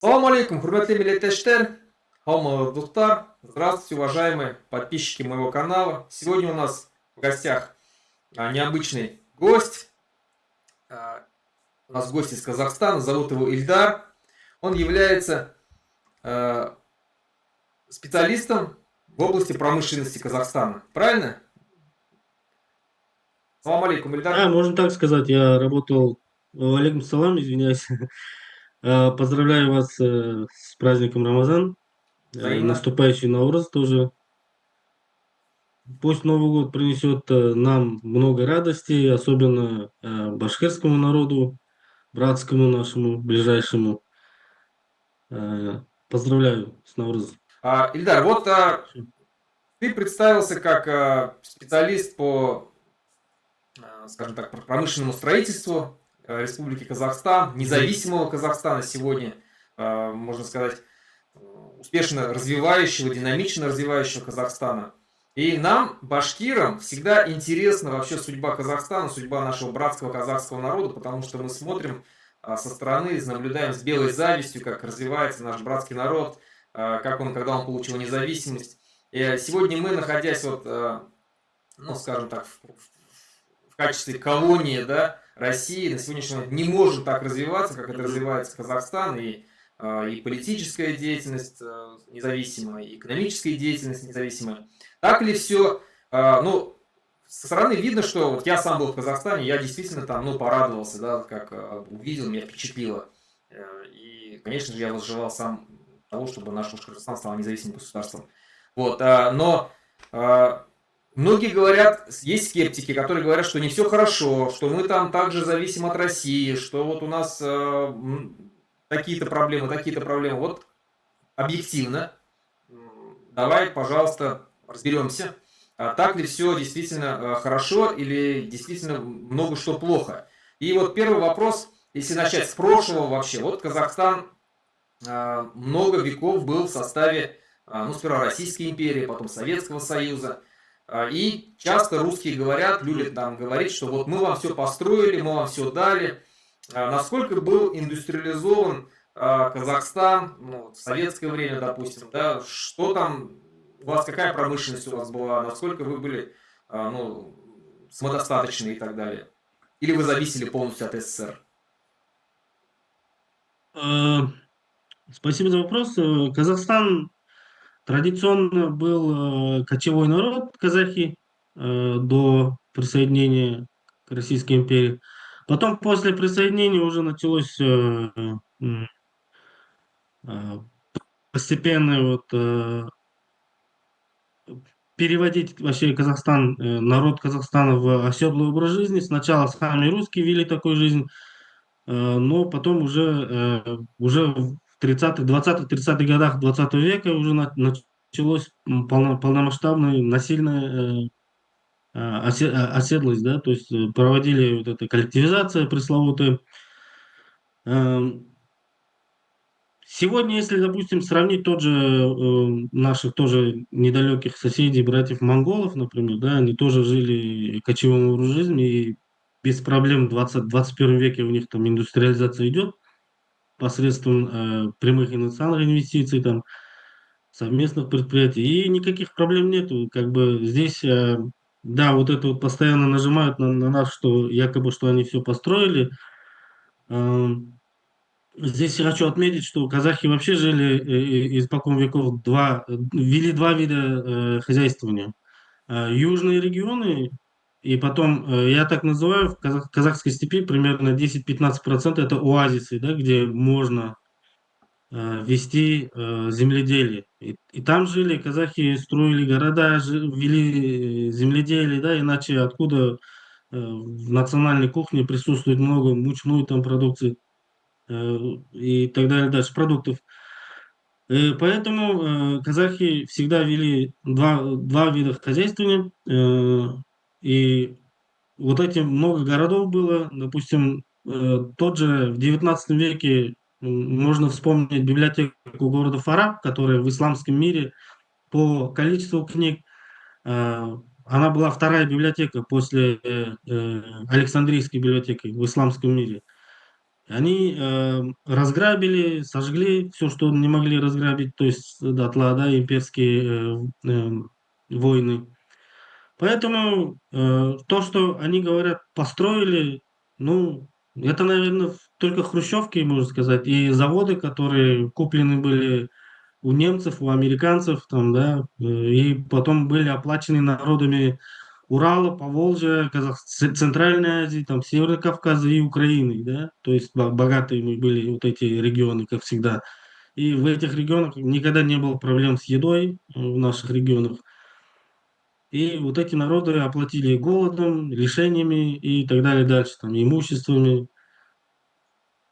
Салам алейкум, хурматли милләттәштәр, Достар. Здравствуйте, уважаемые подписчики моего канала. Сегодня у нас в гостях необычный гость. А, У нас гость из Казахстана, зовут его Ильдар. Он является а, специалистом в области промышленности Казахстана. Правильно? Салам алейкум, Да, Ильдар. можно так сказать. Я работал. Алейкум салам, извиняюсь. Поздравляю вас с праздником Рамазан. Взаимно. Наступающий Наурыз тоже. Пусть Новый год принесет нам много радости, особенно башкирскому народу, братскому нашему, ближайшему. Поздравляю с Наурызом. Ильдар, вот ты представился как специалист по, скажем так, промышленному строительству Республики Казахстан, Мгм. независимого Казахстана сегодня, можно сказать, успешно развивающего, динамично развивающего Казахстана. И нам, башкирам, всегда интересна вообще судьба Казахстана, судьба нашего братского казахского народа, потому что мы смотрим со стороны, наблюдаем с белой завистью, как развивается наш братский народ, как он, когда он получил независимость. И сегодня мы, находясь вот, ну, скажем так, в качестве колонии, да, России, на сегодняшний момент не может так развиваться, как это развивается Казахстан, и политическая деятельность независимая, и экономическая деятельность независимая. Так ли все? Ну, со стороны видно, что вот я сам был в Казахстане, я действительно там, ну, порадовался, да, как увидел, меня впечатлило. И, конечно же, я возжелал сам того, чтобы наш Казахстан стал независимым государством. Вот, но многие говорят, есть скептики, которые говорят, что не все хорошо, что мы там также зависим от России, что вот у нас такие-то проблемы, такие-то проблемы. Вот объективно, давай, пожалуйста, разберемся, так ли все действительно хорошо или действительно много что плохо. И вот первый вопрос, если начать с прошлого вообще, вот Казахстан много веков был в составе, ну, сперва Российской империи, потом Советского Союза. И часто русские говорят, любят там говорить, что вот мы вам все построили, мы вам все дали. Насколько был индустриализован Казахстан, ну, в советское время, допустим, да, что там, у вас какая промышленность у вас была, насколько вы были, ну, самодостаточны и так далее? Или вы зависели полностью от СССР? Э, Спасибо за вопрос. Казахстан традиционно был кочевой народ, казахи, до присоединения к Российской империи. Потом, после присоединения, уже началось э, постепенно переводить вообще Казахстан, народ Казахстана в оседлый образ жизни. Сначала сами русские вели такую жизнь, но потом уже в 30-х, 20-х, 30-х годах 20 века уже началось полномасштабное насильное оседлость, да, то есть проводили вот эта коллективизация пресловутая. Эм, Сегодня, если, допустим, сравнить тот же наших тоже недалеких соседей, братьев монголов, например, да, они тоже жили кочевым образом жизни и без проблем в 21 веке у них там индустриализация идет посредством прямых иностранных инвестиций, там, совместных предприятий, и никаких проблем нету. Как бы здесь, да, вот это вот постоянно нажимают на нас, что якобы, что они все построили. Эм, Здесь я хочу отметить, что казахи вообще жили испокон веков вели два вида хозяйствования. Южные регионы, и потом, я так называю, в казахской степи примерно 10-15% это оазисы, да, где можно вести земледелие. И там жили казахи, строили города, вели земледелие, да, иначе откуда в национальной кухне присутствует много мучной там продукции э, и так далее, дальше продуктов. Поэтому казахи всегда вели два вида хозяйствования, и вот эти много городов было, допустим, тот же в 19 веке можно вспомнить библиотеку города Фараб, которая в исламском мире по количеству книг, она была вторая библиотека после Александрийской библиотеки в исламском мире. Они разграбили, сожгли все, что не могли разграбить, то есть дотла, да, имперские войны. Поэтому то, что они говорят, построили, ну, это, наверное, только хрущевки, можно сказать, и заводы, которые куплены были у немцев, у американцев, там, да, и потом были оплачены народами Урала, Поволжья, Центральной Азии, там, Северного Кавказа и Украины, да, то есть богатые мы были вот эти регионы, как всегда. И в этих регионах никогда не было проблем с едой в наших регионах. И вот эти народы оплатили голодом, лишениями и так далее дальше, там, имуществами.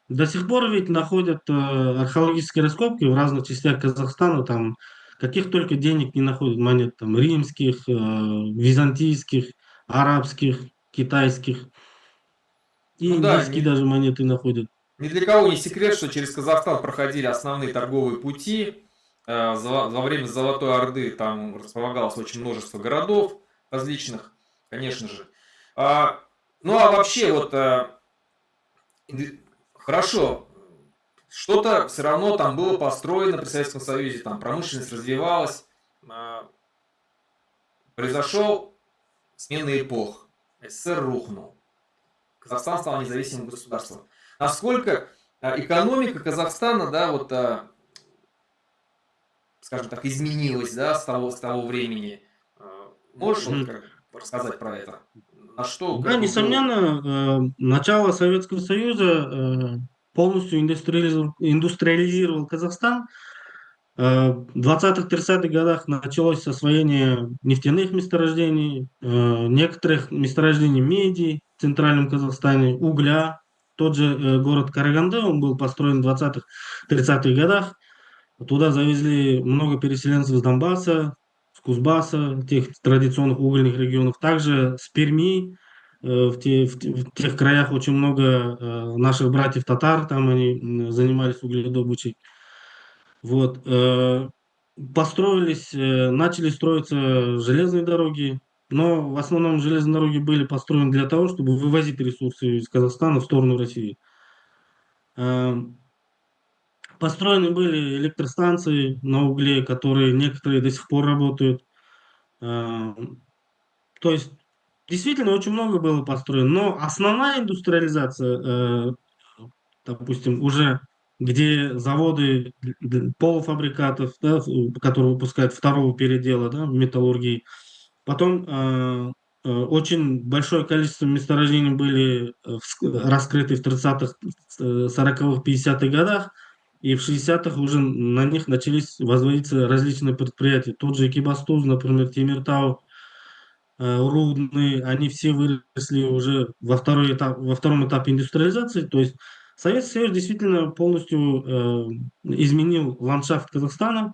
До сих пор ведь находят археологические раскопки в разных частях Казахстана, там, каких только денег не находят, монет, там, римских, византийских, арабских, китайских, и Ну да, индийские даже монеты находят. ни для кого не секрет, что через Казахстан проходили основные торговые пути. Во время Золотой Орды там располагалось очень множество городов различных, конечно же. А, ну а вообще вот хорошо, что-то все равно там было построено при Советском Союзе, там промышленность развивалась, а, произошел смена эпох, СССР рухнул, Казахстан стал независимым государством. Насколько экономика Казахстана, да, вот, скажем так, изменилась, да, с того времени? Можешь вот Мгм. как рассказать про это? На что, Да, как бы был... несомненно, начало Советского Союза полностью индустриализировал Казахстан. В 20-30-х годах началось освоение нефтяных месторождений, некоторых месторождений меди в Центральном Казахстане, угля. Тот же город Караганды, он был построен в 20-30-х годах. Туда завезли много переселенцев с Донбасса, с Кузбасса, тех традиционных угольных регионов. Также с Перми, в тех краях очень много наших братьев-татар, там они занимались угледобычей. Вот. Построились, начали строиться железные дороги, но в основном железные дороги были построены для того, чтобы вывозить ресурсы из Казахстана в сторону России. Э, Построены были электростанции на угле, которые некоторые до сих пор работают. Э, То есть действительно очень много было построено, но основная индустриализация, допустим, уже где заводы полуфабрикатов, да, которые выпускают второго передела, да, в металлургии. Потом очень большое количество месторождений были раскрыты в 30-х, 40-х, 50-х годах, и в 60-х уже на них начались возводиться различные предприятия. Тот же Экибастуз, например, Тимиртау, Рудный, они все выросли уже во втором этапе индустриализации. То есть Советский Союз действительно полностью изменил ландшафт Казахстана.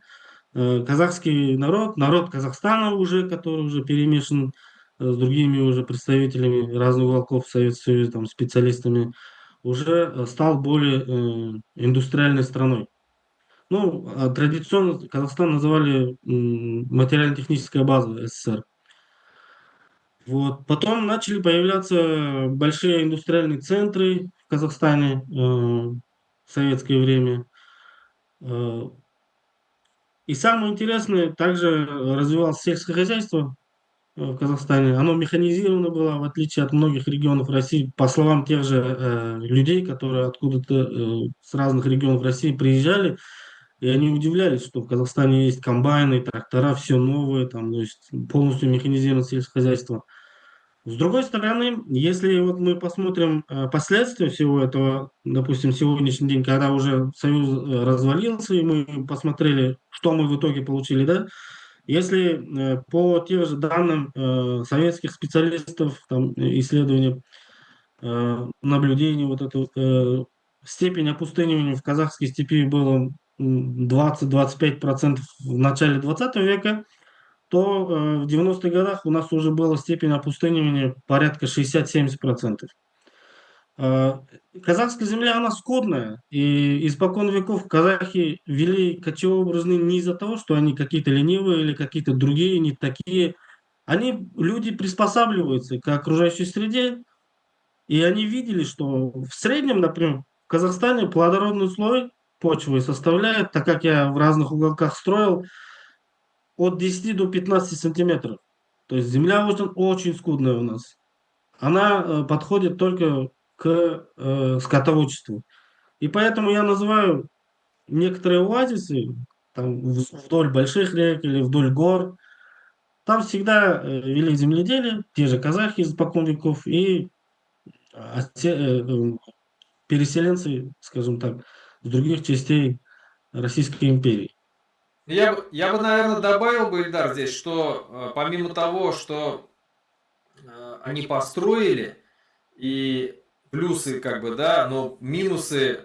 Казахский народ, народ Казахстана уже, который уже перемешан с другими уже представителями разных уголков Советского Союза, там, специалистами, уже стал более индустриальной страной. Ну, традиционно Казахстан называли материально-техническая база СССР. Вот. Потом начали появляться большие индустриальные центры в Казахстане в советское время. Э, И самое интересное, также развивалось сельское хозяйство в Казахстане. Оно механизировано было, в отличие от многих регионов России. По словам тех же людей, которые откуда-то с разных регионов России приезжали, и они удивлялись, что в Казахстане есть комбайны, трактора, все новое, там, то есть полностью механизировано сельское хозяйство. С другой стороны, если вот мы посмотрим последствия всего этого, допустим, сегодняшний день, когда уже Союз развалился, и мы посмотрели, что мы в итоге получили, да, если по тем же данным советских специалистов, там, исследований, наблюдений, вот эту степень опустынивания в казахской степи было 20-25% в начале 20 века, то в 90-х годах у нас уже была степень опустынивания порядка 60-70%. Э, Казахская земля, она скудная, и испокон веков казахи вели кочевой образ жизни не из-за того, что они какие-то ленивые или какие-то другие, не такие. Они, люди приспосабливаются к окружающей среде, и они видели, что в среднем, например, В Казахстане плодородный слой почвы составляет, так как я в разных уголках строил, от 10 до 15 сантиметров. То есть земля очень скудная у нас. Она подходит только к скотоводчеству. И поэтому я называю некоторые оазисы там, вдоль больших рек или вдоль гор. Там всегда вели земледелие, те же казахи испокон веков и переселенцы, скажем так, с других частей Российской империи. Я бы, наверное, добавил бы, Ильдар, здесь, что помимо того, что они построили, и плюсы, как бы, да, но минусы,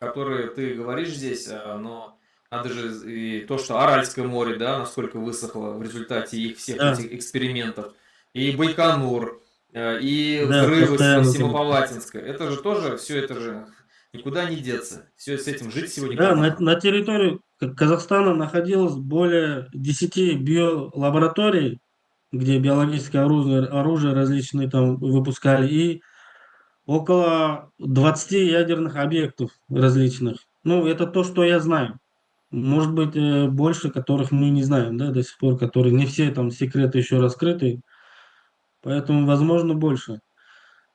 которые ты говоришь здесь, но надо же и то, что Аральское море, да, насколько высохло в результате их всех Да, этих экспериментов, и Байконур, и да, взрывы постоянно замечаю. Семипалатинска, это же тоже, все это же никуда не деться, все с этим жить сегодня Да, как-то. на территории Казахстана находилось более 10 биолабораторий, где биологическое оружие различные там выпускали, и около 20 ядерных объектов различных. Ну, это то, что я знаю. Может быть, больше, которых мы не знаем, да, до сих пор, которые не все там секреты еще раскрыты, поэтому, возможно, больше.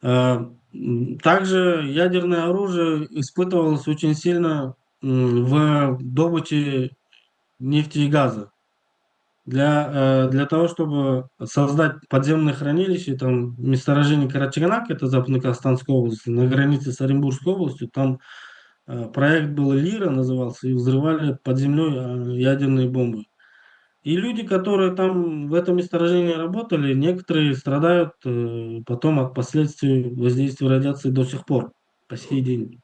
Также ядерное оружие испытывалось очень сильно в добыче нефти и газа. Для того, чтобы создать подземное хранилище, там месторождение Карачаганак, это Западно-Казахстанская область, на границе с Оренбургской областью, там проект был Лира, назывался, и взрывали под землей ядерные бомбы. И люди, которые там в этом месторождении работали, некоторые страдают потом от последствий воздействия радиации до сих пор, по сей день.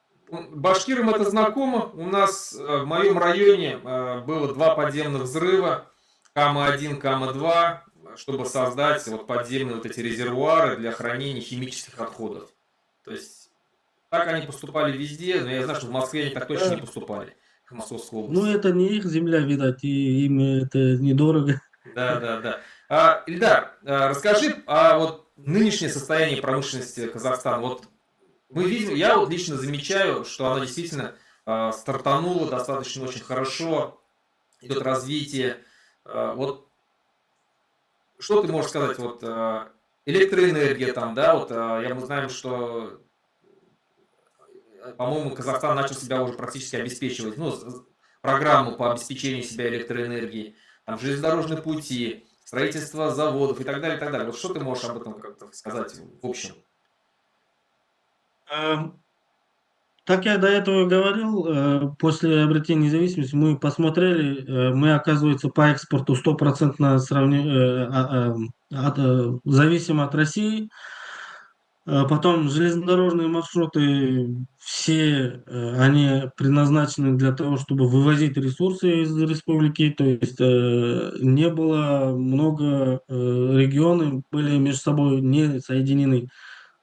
Башкирам это знакомо. У нас в моем районе было два подземных взрыва, Кама-1, Кама-2, чтобы создать вот подземные вот эти резервуары для хранения химических отходов. То есть так они поступали везде, но я знаю, что в Москве они так точно не Да. поступали, в Московской Ну, области. это не их земля, видать, и им это недорого. Да, да, да. Ильдар, расскажи вот нынешнее состояние промышленности Казахстана. Вот мы видим, я вот лично замечаю, что она действительно стартанула достаточно очень хорошо, идет развитие. Вот что ты можешь сказать, вот электроэнергия там, да, вот мы знаем, что, по-моему, Казахстан начал себя уже практически обеспечивать, ну, программу по обеспечению себя электроэнергией, там железнодорожные пути, строительство заводов и так далее, и так далее. Вот что ты можешь об этом как-то сказать в общем? Эм, Как я до этого говорил, после обретения независимости мы посмотрели, мы, оказывается, по экспорту стопроцентно зависим от России. Потом железнодорожные маршруты, все они предназначены для того, чтобы вывозить ресурсы из республики, то есть не было много регионы были между собой не соединены.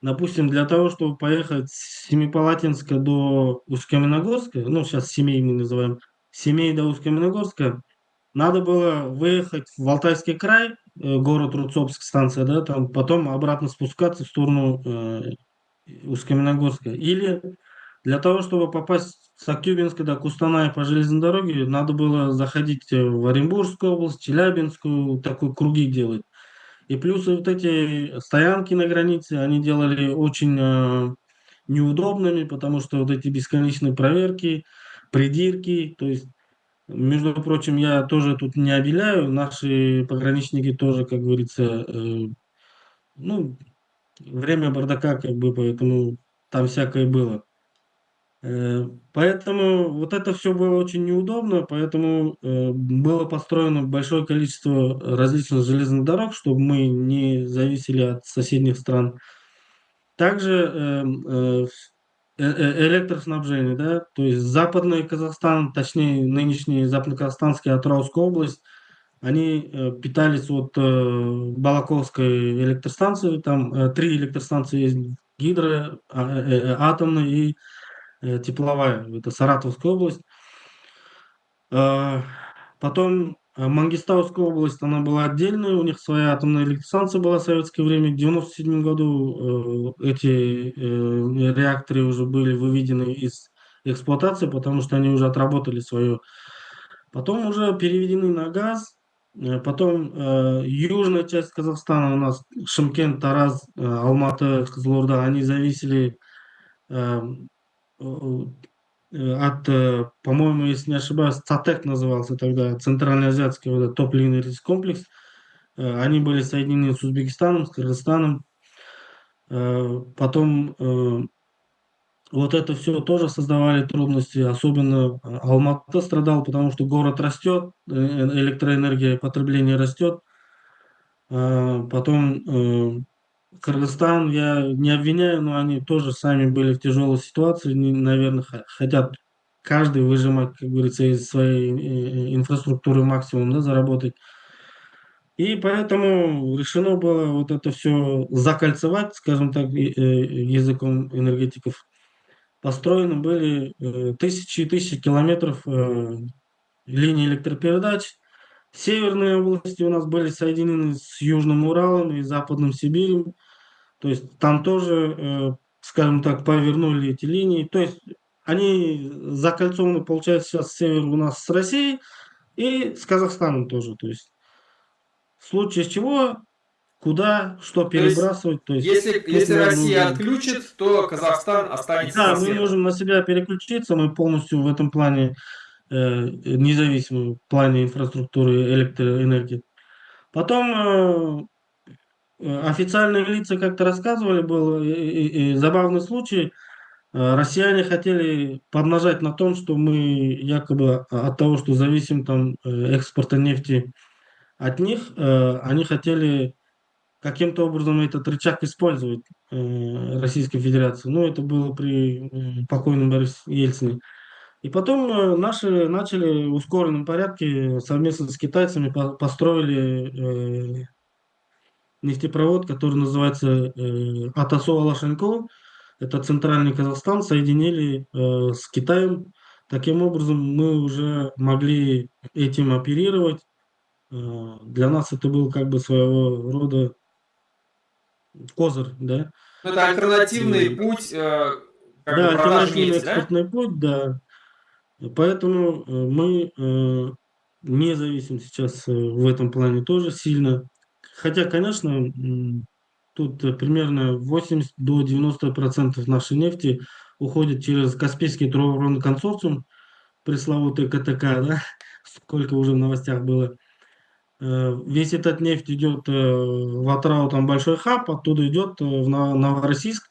Допустим, для того, чтобы поехать с Семипалатинска до Усть-Каменогорска, ну, сейчас Семей мы называем, Семей до Усть-Каменогорска, надо было выехать в Алтайский край, город Рудцовск, станция, да, там, потом обратно спускаться в сторону Усть-Каменогорска. Или для того, чтобы попасть с Актюбинска до Кустаная по железной дороге, надо было заходить в Оренбургскую область, Челябинскую, такой круги делать. И плюс вот эти стоянки на границе, они делали очень неудобными, потому что вот эти бесконечные проверки, придирки, то есть, между прочим, я тоже тут не обеляю, наши пограничники тоже, как говорится, ну, время бардака, как бы, поэтому там всякое было. Поэтому вот это все было очень неудобно, поэтому было построено большое количество различных железных дорог, чтобы мы не зависели от соседних стран. Также электроснабжение, да, то есть Западный Казахстан, точнее нынешний Западно-Казахстанский Атырауская область, они питались от Балаковской электростанции, там три электростанции есть, атомная и тепловая, это Саратовская область. А, Потом Мангистауская область, она была отдельная, у них своя атомная электростанция была в советское время. В 97 году эти реакторы уже были выведены из эксплуатации, потому что они уже отработали свое. Потом уже переведены на газ. Потом южная часть Казахстана у нас, Шымкент, Тараз, Алматы, Кызылорда, они зависели э, от, по-моему, если не ошибаюсь, ЦАТЭК назывался тогда, Центральноазиатский вот этот топливно-энергетический комплекс. Они были соединены с Узбекистаном, с Кыргызстаном. Потом вот это все тоже создавали трудности. Особенно Алматы страдал, потому что город растет, электроэнергия, потребление растет. Потом Кыргызстан, я не обвиняю, но они тоже сами были в тяжелой ситуации. Они, наверное, хотят каждый выжимать, как говорится, из своей инфраструктуры максимум, да, заработать. И поэтому решено было вот это все закольцевать, скажем так, языком энергетиков. Построены были тысячи и тысячи километров линий электропередач. Северные области у нас были соединены с Южным Уралом и Западным Сибирью. То есть там тоже, скажем так, повернули эти линии. То есть они закольцованы, получается, сейчас север у нас с Россией и с Казахстаном тоже. То есть в случае чего, куда, что То есть, перебрасывать. То есть тут если нам Россия нужно... отключит, то Казахстан останется Да, со мы светом. можем на себя переключиться, мы полностью в этом плане независимы в плане инфраструктуры электроэнергии. Потом официальные лица как-то рассказывали, был забавный случай. Россияне хотели поднажать на том, что мы якобы от того, что зависим там экспорта нефти от них, они хотели каким-то образом этот рычаг использовать Российской Федерации. Ну, это было при покойном Борисе Ельцине. И потом наши начали в ускоренном порядке совместно с китайцами построили нефтепровод, который называется Атасу-Алашенко. Это центральный Казахстан, соединили с Китаем. Таким образом, мы уже могли этим оперировать. Для нас это был как бы своего рода козырь, да. Ну, это альтернативный И, путь как бы да, продажи альтернативный нефти, да? экспортный путь, да. Поэтому мы не зависим сейчас в этом плане тоже сильно. Хотя, конечно, тут примерно 80 до 90% нашей нефти уходит через Каспийский трубопроводный консорциум, пресловутый КТК, да, сколько уже в новостях было. Весь этот нефть идет в Атырау, там большой хаб, оттуда идет в Новороссийск,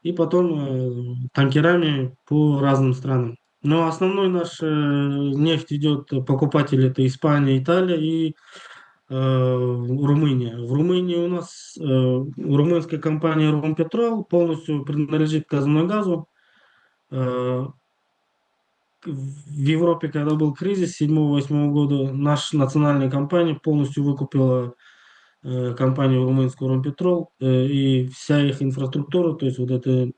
и потом танкерами по разным странам. Но основной наш нефть идет, покупатель это Испания, Италия и Румыния. В Румынии у нас румынская компания Румпетрол полностью принадлежит Казмунайгазу. Э, в Европе, когда был кризис 7-8 года, наша национальная компания полностью выкупила компанию румынскую Румпетрол и вся их инфраструктура, то есть вот это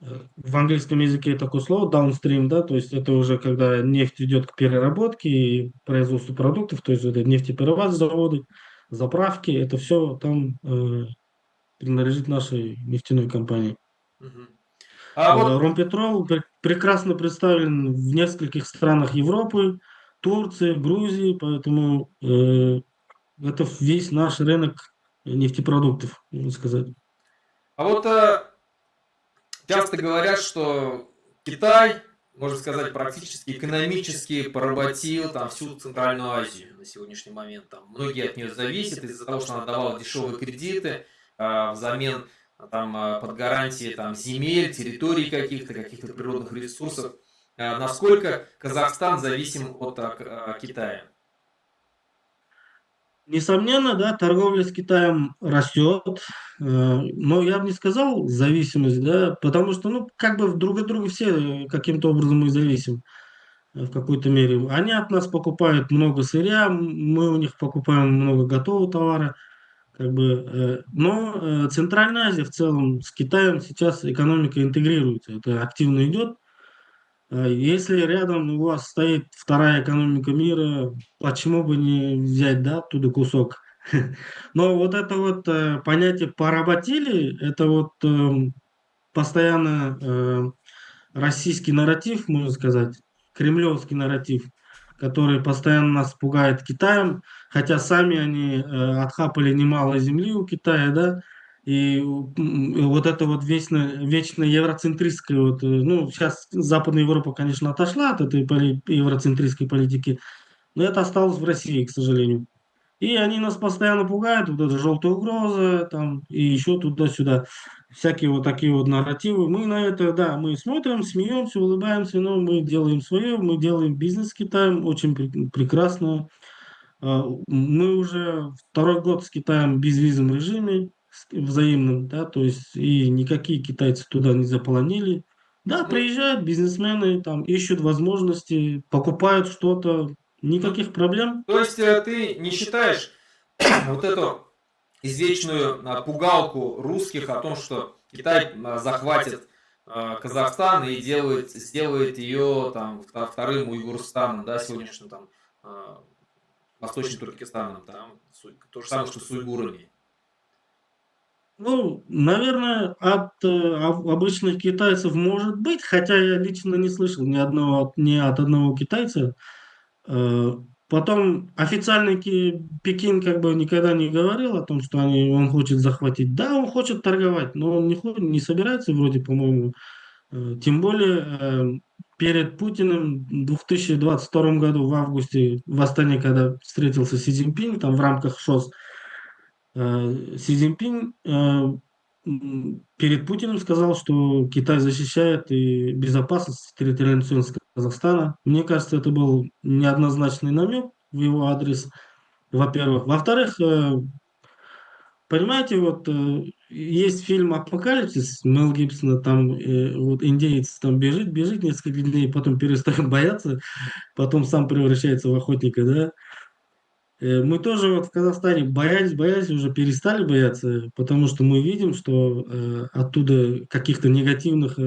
в английском языке такое слово downstream, да, то есть это уже когда нефть идет к переработке и производству продуктов, то есть это нефтеперерабатывающие заводы, заправки, это все там принадлежит нашей нефтяной компании. Мгм. А вот Ромпетрол прекрасно представлен в нескольких странах Европы, Турции, Грузии, поэтому это весь наш рынок нефтепродуктов, можно сказать. А вот часто говорят, что Китай, можно сказать, практически экономически поработил там всю Центральную Азию на сегодняшний момент. Там многие от нее зависят из-за того, что она давала дешевые кредиты взамен там, под гарантии там, земель, территорий каких-то природных ресурсов. Насколько Казахстан зависим от Китая? Несомненно, да, торговля с Китаем растет, но я бы не сказал зависимость, да, потому что, ну, как бы друг от друга все каким-то образом мы зависим в какой-то мере. Они от нас покупают много сырья, мы у них покупаем много готового товара, как бы, но Центральная Азия в целом с Китаем сейчас экономика интегрируется, это активно идет. Если рядом у вас стоит вторая экономика мира, почему бы не взять, да, оттуда кусок? Но вот это вот понятие поработили, это вот постоянно российский нарратив, можно сказать, кремлевский нарратив, который постоянно нас пугает Китаем, хотя сами они отхапали немало земли у Китая, да, и вот это вот вечно евроцентристское, вот, ну, сейчас Западная Европа, конечно, отошла от этой евроцентристской политики, но это осталось в России, к сожалению. И они нас постоянно пугают, вот эта желтая угроза, там, и еще туда-сюда, всякие вот такие вот нарративы. Мы на это, да, мы смотрим, смеемся, улыбаемся, но мы делаем свое, мы делаем бизнес с Китаем, очень прекрасно. Мы уже второй год с Китаем в безвизовом режиме, взаимном, да, то есть и никакие китайцы туда не заполонили. Да, Ну, приезжают бизнесмены, там, ищут возможности, покупают что-то, ну, никаких проблем. то есть ты не считаешь вот эту извечную пугалку русских о том, что Китай захватит Казахстан и сделает ее там вторым Уйгурстаном, да, сегодняшним там Восточным Туркестаном, там, то же самое, что с уйгурами. Ну, наверное, от обычных китайцев может быть, хотя я лично не слышал ни от одного китайца. Э, Потом официальный Пекин как бы никогда не говорил о том, что он хочет захватить. Да, он хочет торговать, но он не собирается вроде, по-моему. Тем более перед Путиным в 2022 году в августе в Астане, когда встретился Си Цзиньпинь, там в рамках ШОС, Си Цзиньпинь перед Путиным сказал, что Китай защищает и безопасность территориальной целостности Казахстана. Мне кажется, это был неоднозначный намек в его адрес, во-первых. Во-вторых, понимаете, вот есть фильм «Апокалипсис» Мел Гибсона, там вот индеец там бежит несколько дней, потом перестает бояться, потом сам превращается в охотника, да. Мы тоже вот в Казахстане боялись, уже перестали бояться, потому что мы видим, что оттуда каких-то негативных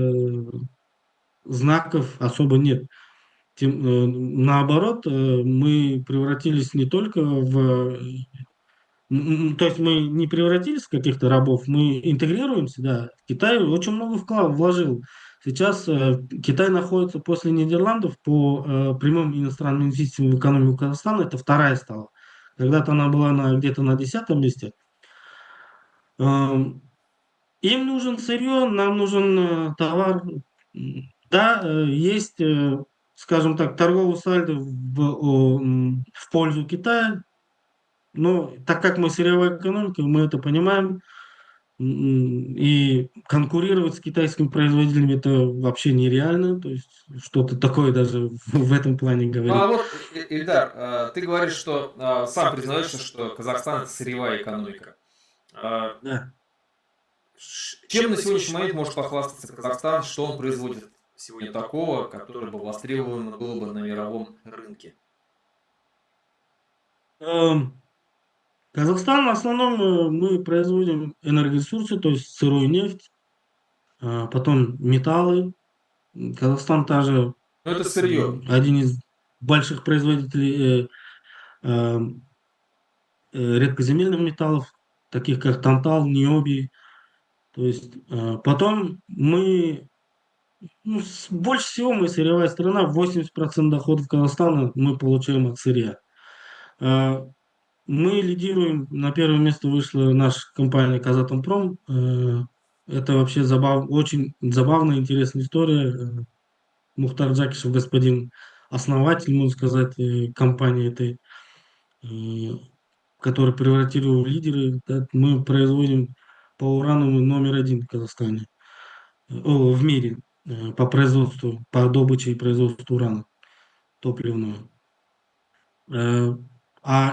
знаков особо нет. Наоборот, мы превратились не только то есть мы не превратились в каких-то рабов, мы интегрируемся, да. Китай очень много вложил. Сейчас Китай находится после Нидерландов по прямым иностранным инвестициям в экономику Казахстана, это вторая стала. Когда-то она была где-то на 10-м месте. Эм, Им нужен сырье, нам нужен товар. Да, есть, скажем так, торговый сальдо в пользу Китая, но так как мы сырьевая экономика, мы это понимаем, и конкурировать с китайскими производителями это вообще нереально, то есть что-то такое даже в этом плане Ну а говорить. вот, Ильдар, ты говоришь, что сам признаешься, что Казахстан это сырьевая экономика. А, Да. Чем на сегодняшний момент может похвастаться Казахстан, что он производит сегодня такого, которое бы востребовано было бы на мировом рынке? Эм, Казахстан в основном мы производим энергоресурсы, то есть сырую нефть, потом металлы. Казахстан также Ну это сырье. один из больших производителей э, редкоземельных металлов, таких как тантал, ниоби. То есть потом мы, ну, больше всего мы сырьевая страна, 80% доходов Казахстана мы получаем от сырья. Э, Мы лидируем, на первое место вышла наша компания Казатомпром. Это вообще очень забавная, интересная история. Мухтар Джакишев, господин основатель, можно сказать, компании этой, э, который превратили его в лидеры. Да, мы производим по урану номер один в Казахстане, в мире, по производству, по добыче и производству урана топливного. Э,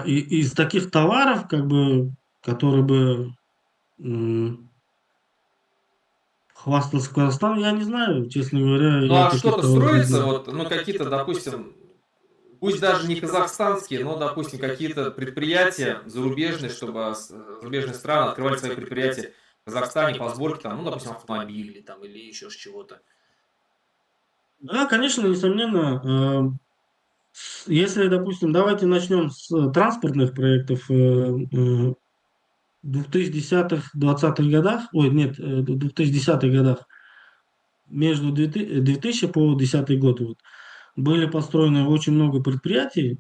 из таких товаров, как бы, которые бы хвастался Казахстан, я не знаю, честно говоря, Ну я а таких что-то товаров не строится, знаю. вот, ну какие-то, допустим, пусть даже не казахстанские, но, допустим, какие-то предприятия зарубежные, чтобы зарубежные страны открывали свои предприятия в Казахстане по сборке, там, ну, допустим, автомобилей там, или еще чего-то. Да, конечно, несомненно. Если, допустим, давайте начнем с транспортных проектов. 2010-х, 20-х годах, ой, нет, 2010-х годах, между 2000 по 2010 год, вот, были построены очень много предприятий.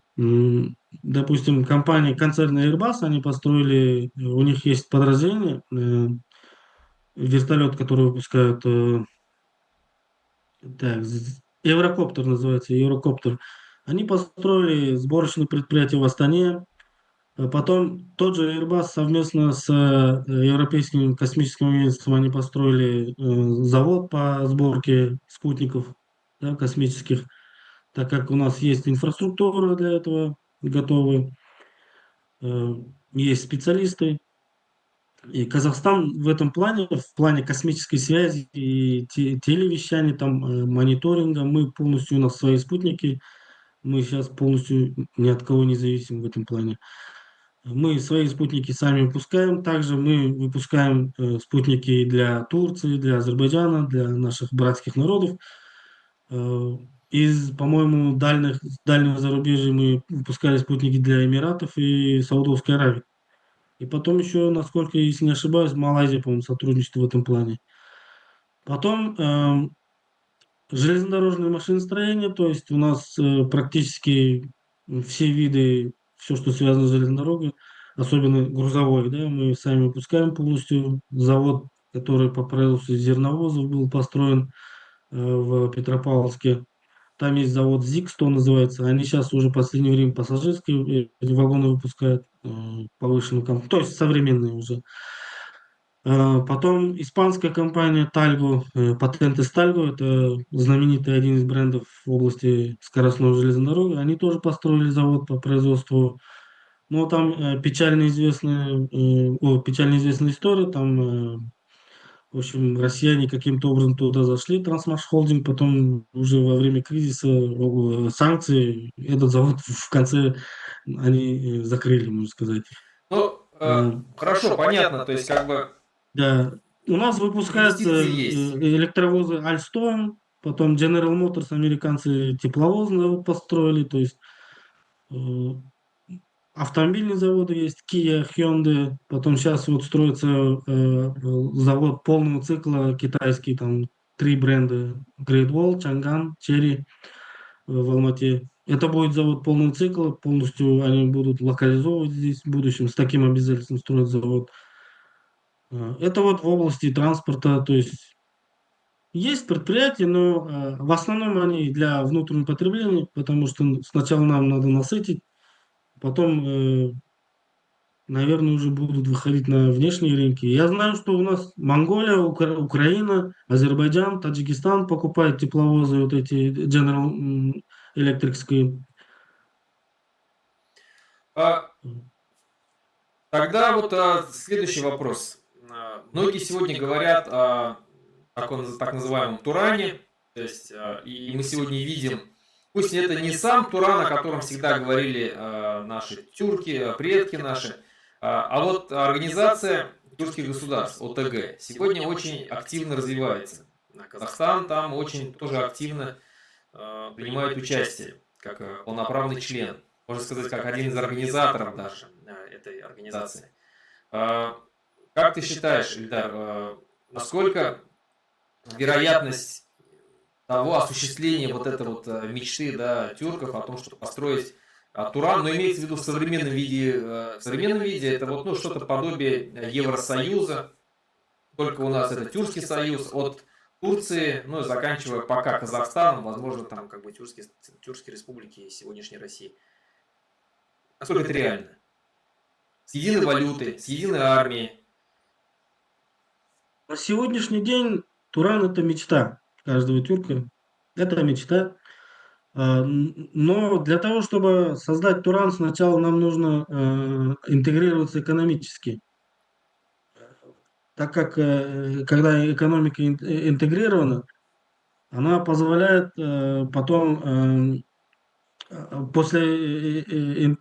Допустим, компания, концерн Airbus, они построили, у них есть подразделение, вертолет, который выпускают, так, Еврокоптер называется, Еврокоптер. Они построили сборочное предприятие в Астане. Потом тот же Airbus совместно с Европейским космическим агентством они построили завод по сборке спутников, да, космических, так как у нас есть инфраструктура для этого готовы, э, есть специалисты. И Казахстан в этом плане, в плане космической связи и телевещания, там, мониторинга, мы полностью, у нас свои спутники, мы сейчас полностью ни от кого не зависим в этом плане. Мы свои спутники сами выпускаем. Также мы выпускаем спутники для Турции, для Азербайджана, для наших братских народов. Э, Из, по-моему, дальнего зарубежья мы выпускали спутники для Эмиратов и Саудовской Аравии. И потом еще, насколько, если не ошибаюсь, Малайзия, по-моему, сотрудничает в этом плане. Потом железнодорожное машиностроение, то есть у нас практически все виды, все, что связано с железной дорогой, особенно грузовой, да, мы сами выпускаем полностью. Завод, который по производству зерновозов был построен в Петропавловске. Там есть завод ЗИК-100 называется. Они сейчас уже в последнее время пассажирские вагоны выпускают повышенную комфорт, то есть современные уже. Потом испанская компания Talgo, Patentes Talgo, это знаменитый один из брендов в области скоростной железной дороги. Они тоже построили завод по производству. Но там печально известная история. Там, в общем, россияне каким-то образом туда зашли, Трансмаш Холдинг, потом уже во время кризиса, санкций, этот завод в конце они закрыли, можно сказать. Ну, Э, хорошо, понятно, то есть как бы Да, у нас выпускаются инвестиции есть. электровозы Alstom, потом General Motors, американцы тепловозы завод построили, то есть э, автомобильные заводы есть, Kia, Hyundai, потом сейчас вот строится завод полного цикла китайский, там три бренда, Great Wall, Chang'an, Chery в Алмате. Это будет завод полного цикла, полностью они будут локализовывать здесь в будущем, с таким обязательством строить завод. Это вот в области транспорта, то есть есть предприятия, но в основном они для внутреннего потребления, потому что сначала нам надо насытить, потом, наверное, уже будут выходить на внешние рынки. Я знаю, что у нас Монголия, Украина, Азербайджан, Таджикистан покупают тепловозы, вот эти General Electricские. А, тогда вот следующий вопрос. Многие сегодня говорят о таком так называемом Туране, то есть и мы сегодня видим, пусть это не сам Туран, о котором всегда говорили наши тюрки, предки наши, а вот организация тюркских государств, ОТГ, сегодня очень активно развивается. Казахстан там очень тоже активно принимает участие, как полноправный член, можно сказать, как один из организаторов даже этой организации. А, Как ты считаешь, Ильдар, насколько вероятность того осуществления вот этой вот мечты, да, тюрков о том, чтобы построить Туран, но имеется в виду в современном виде это вот, ну, что-то подобие Евросоюза, только у нас это Тюркский союз, от Турции, ну, и заканчивая пока Казахстаном, возможно, там как бы тюркские республики и сегодняшней России. Насколько это реально? С единой валютой, с единой армией. На сегодняшний день Туран это мечта каждого тюрка. Это мечта. Но для того, чтобы создать Туран, сначала нам нужно интегрироваться экономически. Так как когда экономика интегрирована, она позволяет потом, после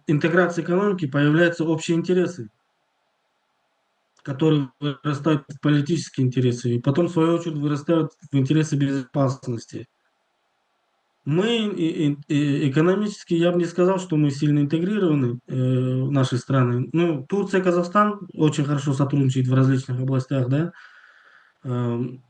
интеграции экономики появляются общие интересы, которые вырастают в политические интересы, и потом, в свою очередь, вырастают в интересы безопасности. Экономически, я бы не сказал, что мы сильно интегрированы в наши страны. Ну, Турция, Казахстан очень хорошо сотрудничают в различных областях, да.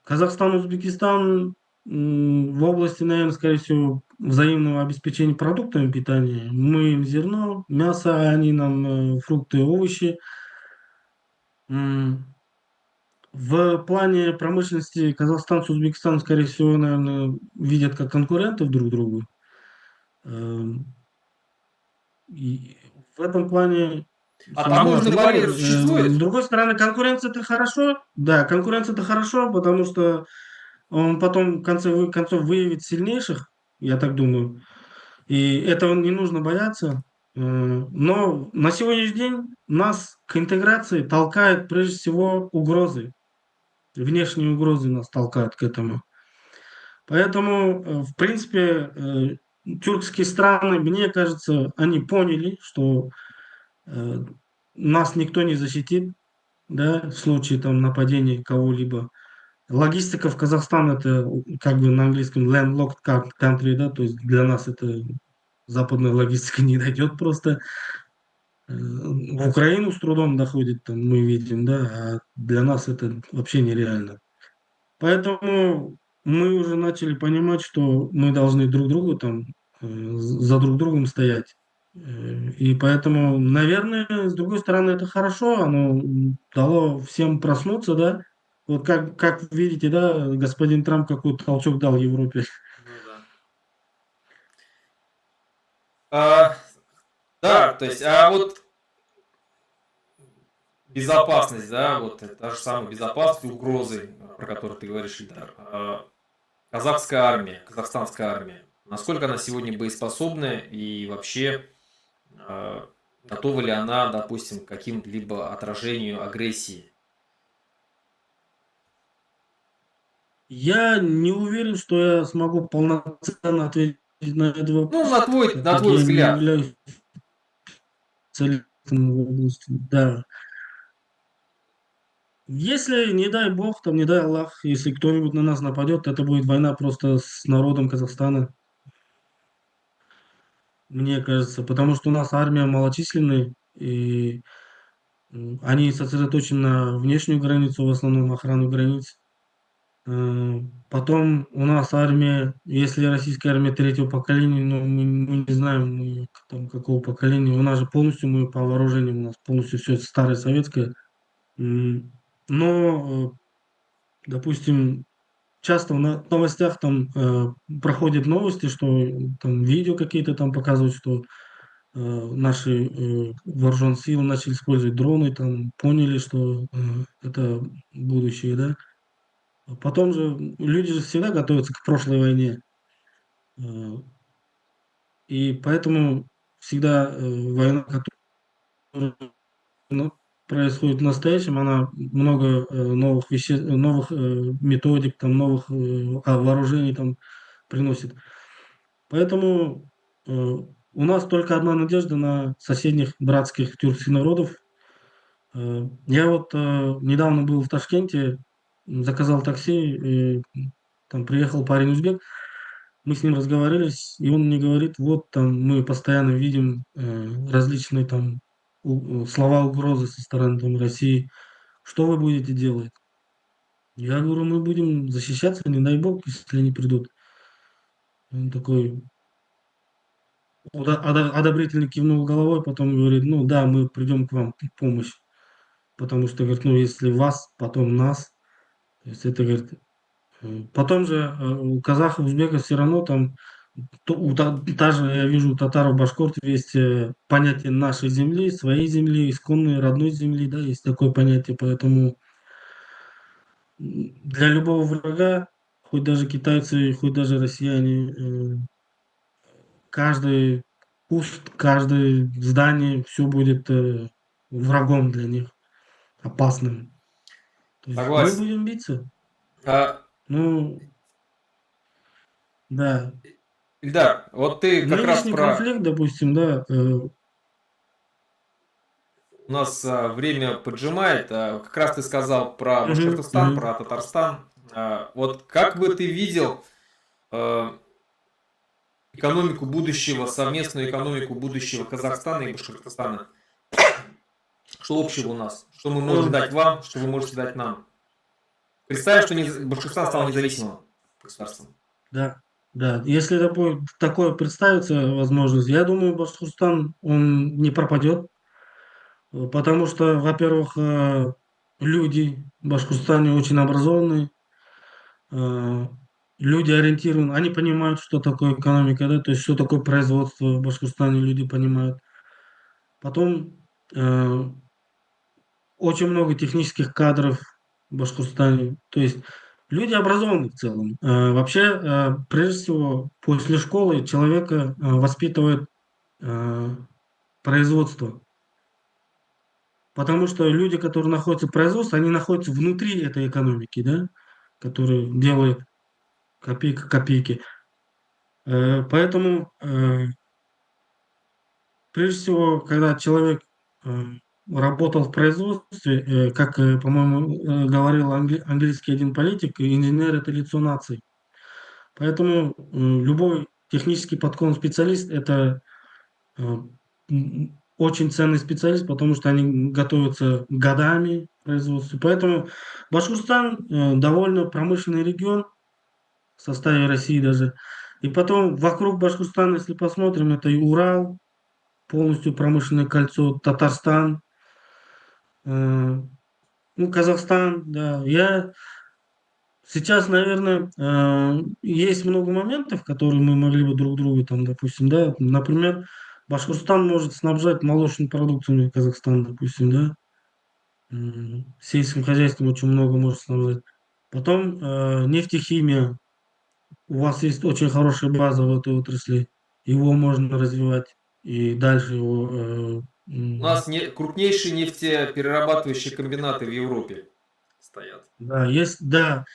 Казахстан, Узбекистан в области, наверное, скорее всего, взаимного обеспечения продуктами питания. Мы им зерно, мясо, а они нам фрукты, овощи. М, В плане промышленности Казахстан с Узбекистаном, скорее всего, наверное, видят как конкурентов друг другу. Эм, И в этом плане А таможенный согласен. барьер С существует? другой стороны, конкуренция это хорошо. Да, конкуренция это хорошо, потому что он потом в конце концов выявит сильнейших, я так думаю. И этого не нужно бояться. Но на сегодняшний день нас к интеграции толкает прежде всего угрозы. Внешние угрозы нас толкают к этому. Поэтому, в принципе, тюркские страны, мне кажется, они поняли, что Э, нас никто не защитит, да, в случае там нападения кого-либо. Логистика в Казахстан это как бы на английском landlocked country, да, то есть для нас это западная логистика не дойдет просто. В Украину с трудом доходит, там, мы видим, да, а для нас это вообще нереально. Поэтому мы уже начали понимать, что мы должны друг другу там за друг другом стоять. И поэтому, наверное, с другой стороны, это хорошо, оно дало всем проснуться, да. Вот как видите, да, господин Трамп какой толчок дал Европе. Ну да. А, да, то есть, а вот безопасность, да, вот та же самая безопасность, угрозы, про которые ты говоришь, Ильдар. Казахская армия, казахстанская армия, насколько она сегодня боеспособная и вообще готова ли она, допустим, к каким-либо отражению агрессии? Я не уверен, что я смогу полноценно ответить на этот Ну, вопрос, на так как твой я не взгляд. являюсь специалистом в области. Да. Если, не дай бог, там, не дай Аллах, если кто-нибудь на нас нападет, это будет война просто с народом Казахстана, мне кажется, потому что у нас армия малочисленная, и они сосредоточены на внешнюю границу, в основном охрану границ. Потом у нас армия, если российская армия третьего поколения, но мы не знаем, мы там какого поколения, у нас же полностью, мы по вооружению, у нас полностью все старое советское. Но, допустим, часто в новостях там проходят новости, что там видео какие-то там показывают, что наши вооруженные силы начали использовать дроны, там поняли, что это будущее, да. А потом же люди же всегда готовятся к прошлой войне, э, и поэтому всегда война, которая ну, происходит в настоящем, она много новых вещей, новых методик, там новых вооружений там приносит. Поэтому у нас только одна надежда на соседних братских тюркских народов. Я вот недавно был в Ташкенте, заказал такси, и там приехал парень узбек, мы с ним разговаривались, и он мне говорит, вот там мы постоянно видим различные там слова угрозы со стороны там, России. Что вы будете делать? Я говорю, мы будем защищаться, не дай бог, если они придут. Он такой, одобрительно кивнул головой, потом говорит, ну да, мы придем к вам в помощь, потому что, говорит, ну если вас, потом нас. То есть это, говорит, потом же у казахов, узбеков все равно там, даже я вижу у татаров, башкортов есть понятие нашей земли, своей земли, исконной родной земли, да, есть такое понятие, поэтому для любого врага, хоть даже китайцы, хоть даже россияне, каждый куст, каждое здание, все будет врагом для них, опасным. То есть мы Согласен. будем биться. А, Ну, да. Ильдар, вот ты как раз Нынешний про... конфликт, допустим, да, У нас время поджимает. Как раз ты сказал про мгм, Башкортостан, мгм. про Татарстан. Вот как бы ты видел экономику будущего, совместную экономику будущего Казахстана и Башкортостана? Что общего у нас? Что мы можем дать вам, что вы можете дать нам? Представим, что Башкортостан стал независимым государством. Да, да. Если такое представится возможность, я думаю, Башкортостан, он не пропадет, потому что, во-первых, люди в Башкортостане очень образованные, э, люди ориентированы, они понимают, что такое экономика, да, то есть что такое производство в Башкортостане, люди понимают. Потом э, очень много технических кадров в Башкортостане, то есть люди образованы в целом. Вообще, прежде всего, после школы человека воспитывает э, производство. Потому что люди, которые находятся в производстве, они находятся внутри этой экономики, да, которые делают копейка копейки. Поэтому, прежде всего, когда человек э, работал в производстве, как, по-моему, говорил английский один политик, инженер– это лицо нации. Поэтому любой технически подкованный специалист– это э, очень ценный специалист, потому что они готовятся годами к производству. Поэтому Башкортостан довольно промышленный регион в составе России даже. И потом вокруг Башкортостана, если посмотрим, это и Урал, полностью промышленное кольцо, Татарстан, э, ну, Казахстан, да. Я сейчас, наверное, есть много моментов, которые мы могли бы друг другу, там, допустим, да, например, Башкортостан может снабжать молочными продуктами Казахстан, допустим, да, сельским хозяйством очень много может снабжать. Потом нефтехимия. У вас есть очень хорошая база в этой отрасли, его можно развивать и дальше его. У нас крупнейшие нефтеперерабатывающие комбинаты в Европе стоят. Да, есть, да,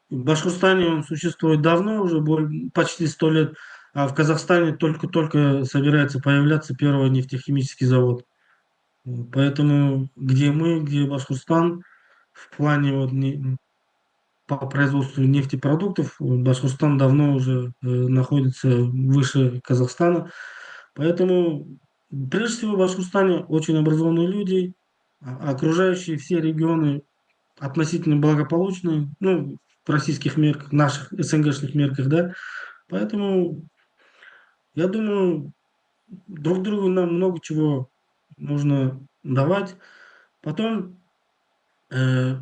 в Башкортостане он существует давно, уже почти 100 лет, а в Казахстане только-только собирается появляться первый нефтехимический завод. Поэтому где мы, где Башкортостан, в плане вот по производству нефтепродуктов, Башкортостан давно уже находится выше Казахстана. Поэтому, прежде всего, в Башкортостане очень образованные люди, окружающие все регионы относительно благополучные, ну, в российских мерках, наших СНГшных мерках, да. Поэтому, я думаю, друг другу нам много чего нужно давать. Потом, э,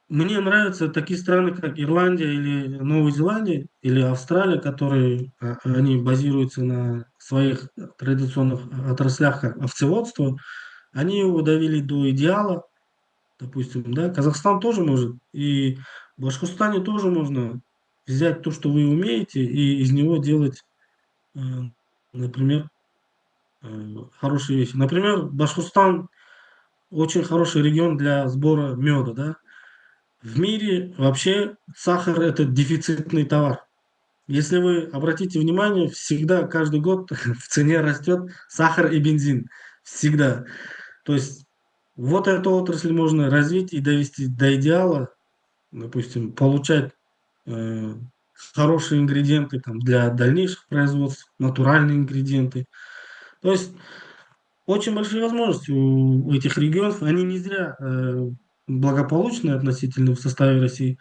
мне нравятся такие страны, как Ирландия или Новая Зеландия, или Австралия, которые, они базируются на своих традиционных отраслях, как овцеводство. Они его довели до идеала, допустим, да. Казахстан тоже может, и в Башкортостане тоже можно взять то, что вы умеете, и из него делать, э, например, хорошие вещи. Например, Башкортостан очень хороший регион для сбора меда, да. В мире вообще сахар– это дефицитный товар. Если вы обратите внимание, всегда, каждый год в цене растет сахар и бензин. Всегда. То есть вот эту отрасль можно развить и довести до идеала, допустим, получать э, хорошие ингредиенты там, для дальнейших производств, натуральные ингредиенты. То есть очень большие возможности у этих регионов. Они не зря благополучны относительно в составе России.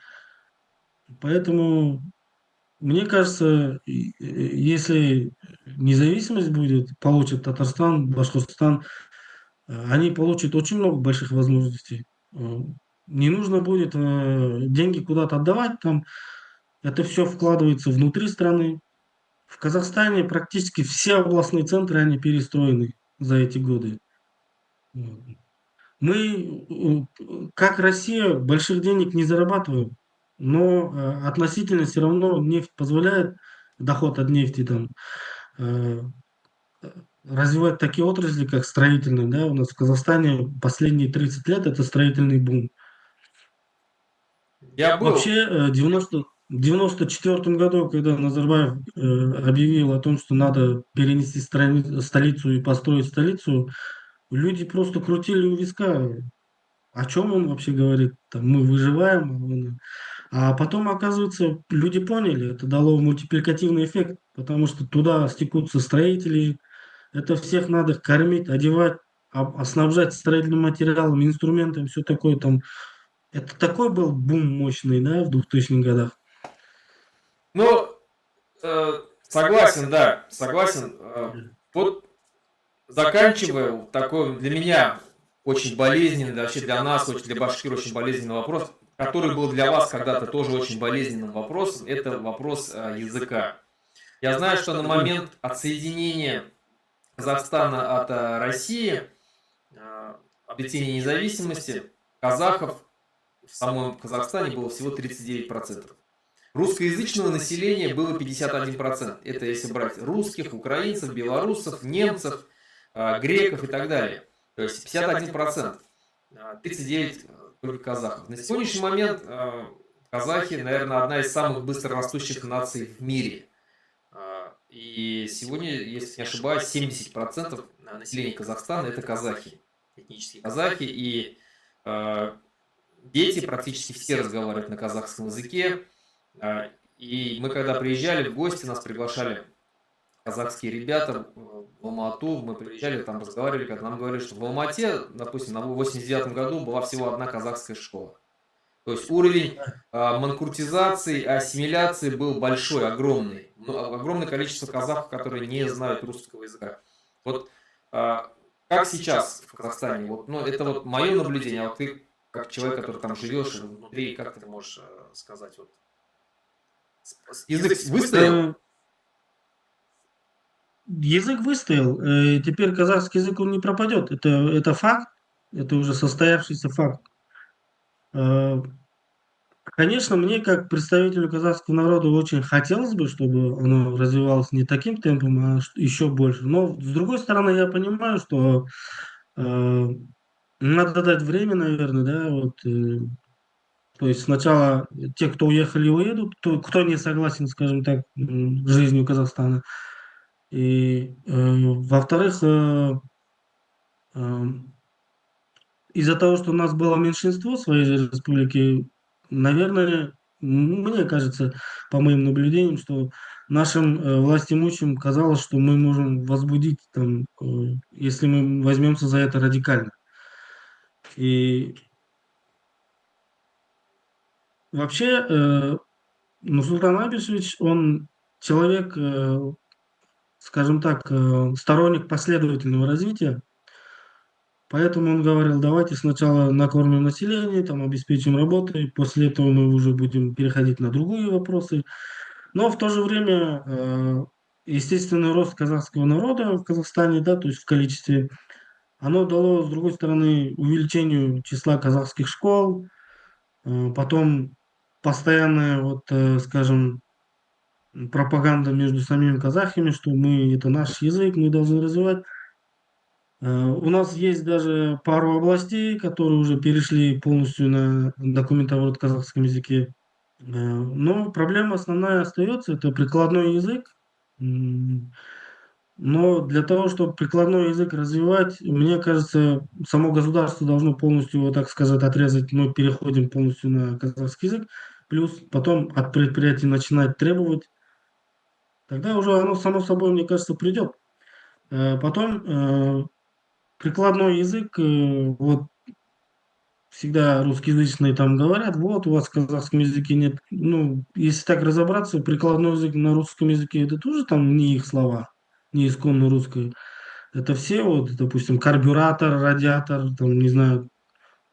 Поэтому, мне кажется, если независимость будет, получит Татарстан, Башкортостан, они получат очень много больших возможностей. Э, Не нужно будет деньги куда-то отдавать, там это все вкладывается внутри страны. В Казахстане практически все областные центры, они перестроены за эти годы. Вот. Мы, как Россия, больших денег не зарабатываем, но относительно все равно нефть позволяет, доход от нефти там, э, развивать такие отрасли, как строительные. Да? У нас в Казахстане последние 30 лет это строительный бум. Я был. Вообще, в 94 году, когда Назарбаев объявил о том, что надо перенести столицу и построить столицу, люди просто крутили у виска. О чем он вообще говорит? Там, мы выживаем. А потом, оказывается, люди поняли, это дало мультипликативный эффект, потому что туда стекутся строители, это всех надо кормить, одевать, снабжать строительным материалом, инструментами, все такое там. Это такой был бум мощный, да, в 2000-х годах. Ну, согласен, да, согласен. Вот заканчивая такой для меня очень болезненный, да, вообще для нас, очень, для башкир очень болезненный вопрос, который был для вас когда-то тоже очень болезненным вопросом, это вопрос языка. Я знаю, что на момент отсоединения Казахстана от России, обретения независимости, казахов в самом Казахстане было всего 39%. Русскоязычного населения было 51%. Это если брать русских, украинцев, белорусов, немцев, греков и так далее. То есть 51%. 39% только казахов. На сегодняшний момент казахи, наверное, одна из самых быстро растущих наций в мире. И сегодня, если не ошибаюсь, 70% населения Казахстана это казахи. Этнические казахи. И дети практически все разговаривают на казахском языке. И мы когда приезжали в гости, нас приглашали казахские ребята в Алмату, мы приезжали, там разговаривали, когда нам говорили, что в Алмате, допустим, на 89 году была всего одна казахская школа. То есть уровень манкуртизации, ассимиляции был большой, огромный. Огромное количество казахов, которые не знают русского языка. Вот как сейчас в Казахстане? Вот, ну, это вот мое наблюдение, а вот ты, как человек, который там живешь внутри, как ты можешь сказать? Вот, язык выстоял? Язык выстоял. Теперь казахский язык он не пропадет. Это факт. Это уже состоявшийся факт. Конечно, мне, как представителю казахского народа, очень хотелось бы, чтобы оно развивалось не таким темпом, а еще больше. Но, с другой стороны, я понимаю, что надо дать время, наверное, да, вот. То есть сначала те, кто уехали, уедут, кто не согласен, скажем так, с жизнью Казахстана. И, во-вторых, из-за того, что у нас было меньшинство в своей же республике, наверное, мне кажется, по моим наблюдениям, что нашим властимущим казалось, что мы можем возбудить, там, если мы возьмемся за это радикально. И вообще, Нурсултан Абишевич, он человек, скажем так, сторонник последовательного развития. Поэтому он говорил, давайте сначала накормим население, там, обеспечим работой, после этого мы уже будем переходить на другие вопросы. Но в то же время естественный рост казахского народа в Казахстане, да, то есть в количестве, оно дало, с другой стороны, увеличению числа казахских школ, потом постоянная, вот, скажем, пропаганда между самими казахами, что мы, это наш язык, мы должны развивать. У нас есть даже пару областей, которые уже перешли полностью на документооборот в казахском языке. Но проблема основная остается, это прикладной язык. Но для того, чтобы прикладной язык развивать, мне кажется, само государство должно полностью, вот так сказать, отрезать. Мы переходим полностью на казахский язык. Плюс потом от предприятий начинать требовать. Тогда уже оно само собой, мне кажется, придет. Потом прикладной язык, вот всегда русскоязычные там говорят, вот у вас в казахском языке нет. Ну, если так разобраться, прикладной язык на русском языке это тоже там не их слова, не исконно русское. Это все, вот, допустим, карбюратор, радиатор, там, не знаю,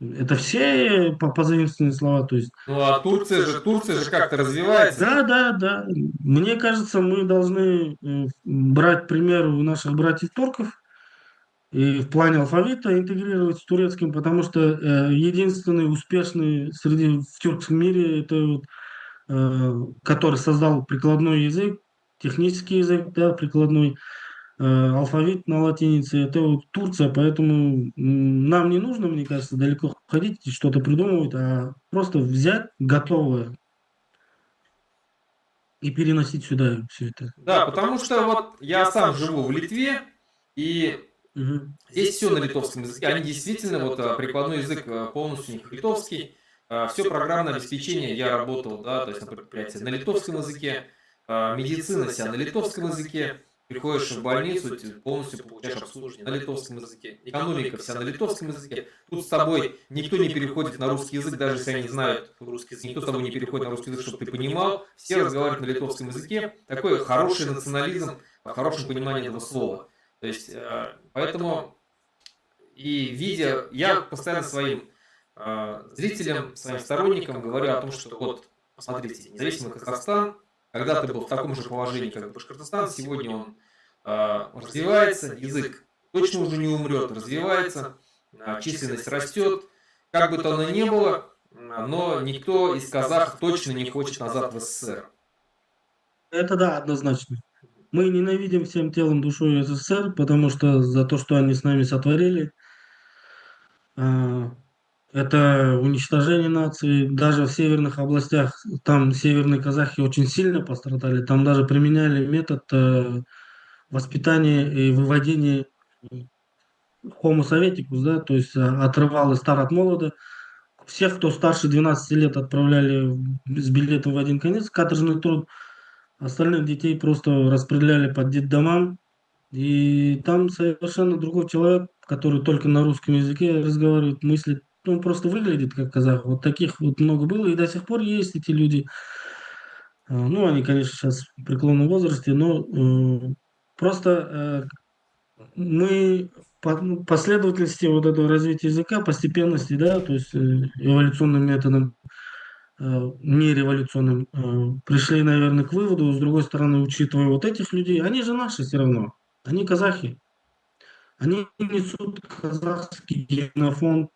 это все позаимствованные слова, то есть. Ну а Турция же как-то развивается. Да, да, да. Мне кажется, мы должны брать пример у наших братьев турков, и в плане алфавита интегрировать с турецким, потому что единственный успешный среди в тюркском мире, это вот, который создал прикладной язык, технический язык, да, прикладной алфавит на латинице, это вот Турция, поэтому нам не нужно, мне кажется, далеко ходить и что-то придумывать, а просто взять готовое и переносить сюда все это. Да, потому что вот я сам живу в Литве, и Мгм. здесь все на литовском языке. Они действительно, вот прикладной язык полностью у них литовский. все программное обеспечение я работал, да, то есть на предприятии на литовском языке, медицина вся на литовском языке, приходишь в больницу, ты полностью получаешь обслуживание на литовском языке, экономика вся на литовском языке, тут с тобой никто не переходит на русский язык, даже если они знают русский язык, никто с тобой не переходит на русский язык, чтобы ты понимал, все разговаривают на литовском языке, такой хороший национализм, в хорошем понимании этого слова. То есть, поэтому, и видя, я постоянно своим зрителям, своим сторонникам говорю о том, что вот, посмотрите, независимый Казахстан, когда-то был в таком же положении, как Башкортостан, сегодня он развивается, язык точно уже не умрет, развивается, численность растет, как бы то оно ни было, но никто из казахов точно не хочет назад в СССР. Это да, однозначно. Мы ненавидим всем телом, душой СССР, потому что за то, что они с нами сотворили, а, это уничтожение нации. Даже в северных областях, там северные казахи очень сильно пострадали. Там даже применяли метод воспитания и выводения Homo советикус, да, то есть отрывал и стар от молода. Всех, кто старше 12 лет, отправляли с билетом в один конец, каторжный труд. Остальных детей просто распределяли по детдомам. И там совершенно другой человек, который только на русском языке разговаривает, мыслит. Он просто выглядит как казах. Вот таких вот много было, и до сих пор есть эти люди. Ну, они, конечно, сейчас в преклонном возрасте, но просто мы по последовательности вот этого развития языка, постепенности, да, то есть эволюционным методом, не революционным, пришли, наверное, к выводу, с другой стороны, учитывая вот этих людей, они же наши все равно, они казахи, они несут казахский генофонд,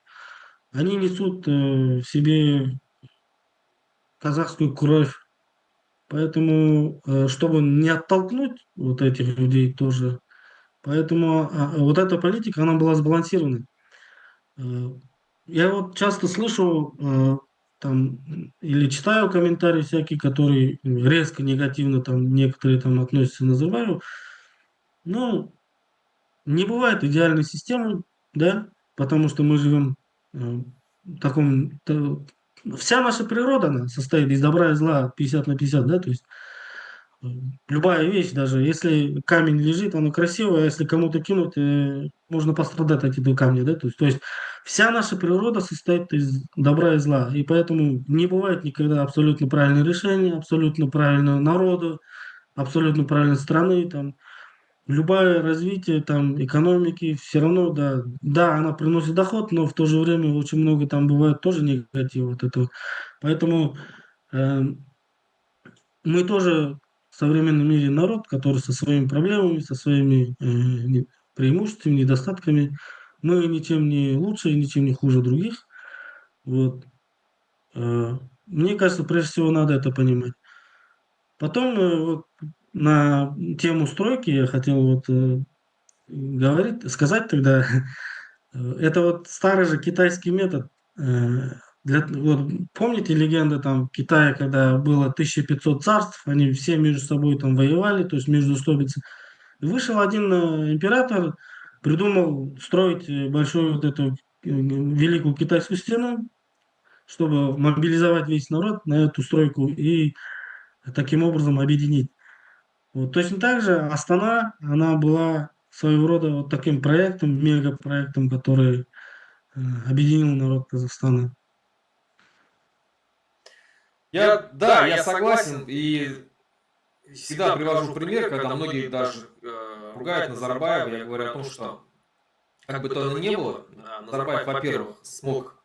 они несут в себе казахскую кровь, поэтому, чтобы не оттолкнуть вот этих людей тоже, поэтому вот эта политика, она была сбалансированной. Э, Я вот часто слышу там или читаю комментарии всякие, которые резко негативно там некоторые там относятся, называю. Но не бывает идеальной системы, да, потому что мы живем в таком... Вся наша природа, она состоит из добра и зла 50 на 50, да, то есть э, любая вещь, даже если камень лежит, оно красивое, а если кому-то кинуть, можно пострадать от этого камня, да, то есть вся наша природа состоит из добра и зла, и поэтому не бывает никогда абсолютно правильного решения, абсолютно правильного народа, абсолютно правильной страны, там, любое развитие там экономики все равно, да, да, она приносит доход, но в то же время очень много там бывает тоже негатива от этого. Поэтому э, мы тоже в современном мире народ, который со своими проблемами, со своими преимуществами, недостатками. Мы ничем не лучше и ничем не хуже других. Вот. Э, Мне кажется, прежде всего надо это понимать. Потом вот на тему стройки я хотел вот сказать тогда, это вот старый же китайский метод. Вот, помните легенды там Китая, когда было 1500 царств, они все между собой там воевали, то есть между столицей. И вышел один император, придумал строить большую вот эту великую китайскую стену, чтобы мобилизовать весь народ на эту стройку и таким образом объединить. Вот точно так же Астана, она была своего рода вот таким проектом, мегапроектом, который объединил народ Казахстана. Да, я согласен, и всегда привожу пример, когда многие даже ругают Назарбаева, я говорю о том, что как бы то оно ни было, Назарбаев, во-первых, смог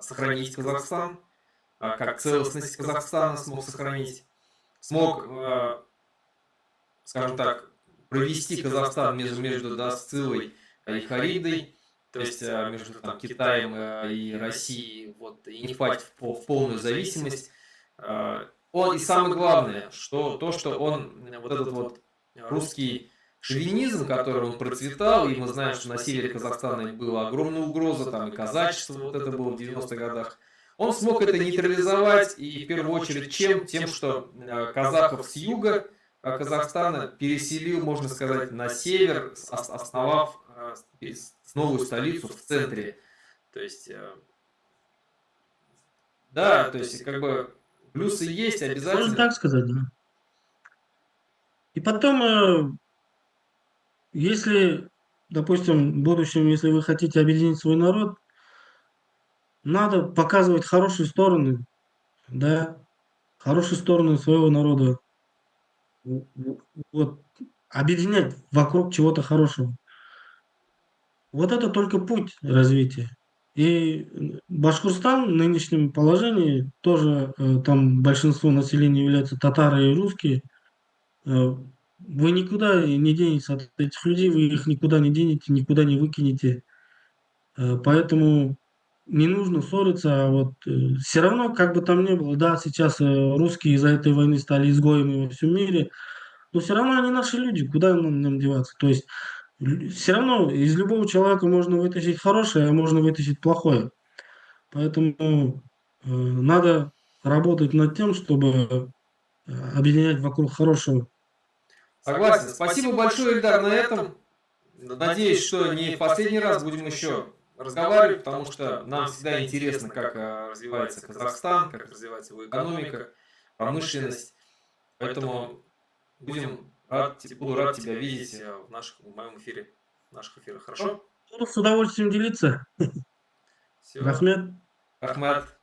сохранить Казахстан, как целостность Казахстана смог сохранить, смог, скажем так, провести Казахстан между да, Сцилой и Харидой, то есть между там, Китаем и Россией, вот, и не впасть в полную зависимость. Он, и самое главное, что то, что он, вот этот вот русский шовинизм, который он процветал, и мы знаем, что на севере Казахстана была огромная угроза, там и казачество, вот это было в 90-х годах, он смог это нейтрализовать, и в первую очередь чем? Тем, что казахов с юга Казахстана переселил, можно сказать, на север, основав новую столицу в центре. То есть Да, то есть как бы плюсы есть Можно обязательно. так сказать, да. И потом, если, допустим, в будущем, если вы хотите объединить свой народ, надо показывать хорошие стороны, да, хорошие стороны своего народа. Вот объединять вокруг чего-то хорошего. Вот это только путь развития. И Башкортостан в нынешнем положении тоже там большинство населения являются татары и русские. Э, Вы никуда не денетесь от этих людей, вы их никуда не денете, никуда не выкинете. Поэтому не нужно ссориться, а вот все равно, как бы там ни было, да, сейчас русские из-за этой войны стали изгоями во всем мире, но все равно они наши люди, куда нам деваться? То есть все равно из любого человека можно вытащить хорошее, а можно вытащить плохое. Поэтому надо работать над тем, чтобы объединять вокруг хорошего. Согласен. Спасибо большое, Ильдар, на этом. Надеюсь, что не в последний раз будем еще разговаривать, потому что нам всегда интересно, как развивается Казахстан, как развивается его экономика, промышленность. Поэтому буду рад тебя видеть в моем эфире, в наших эфирах. Хорошо? Буду с удовольствием делиться. Все. Рахмет. Ахмед.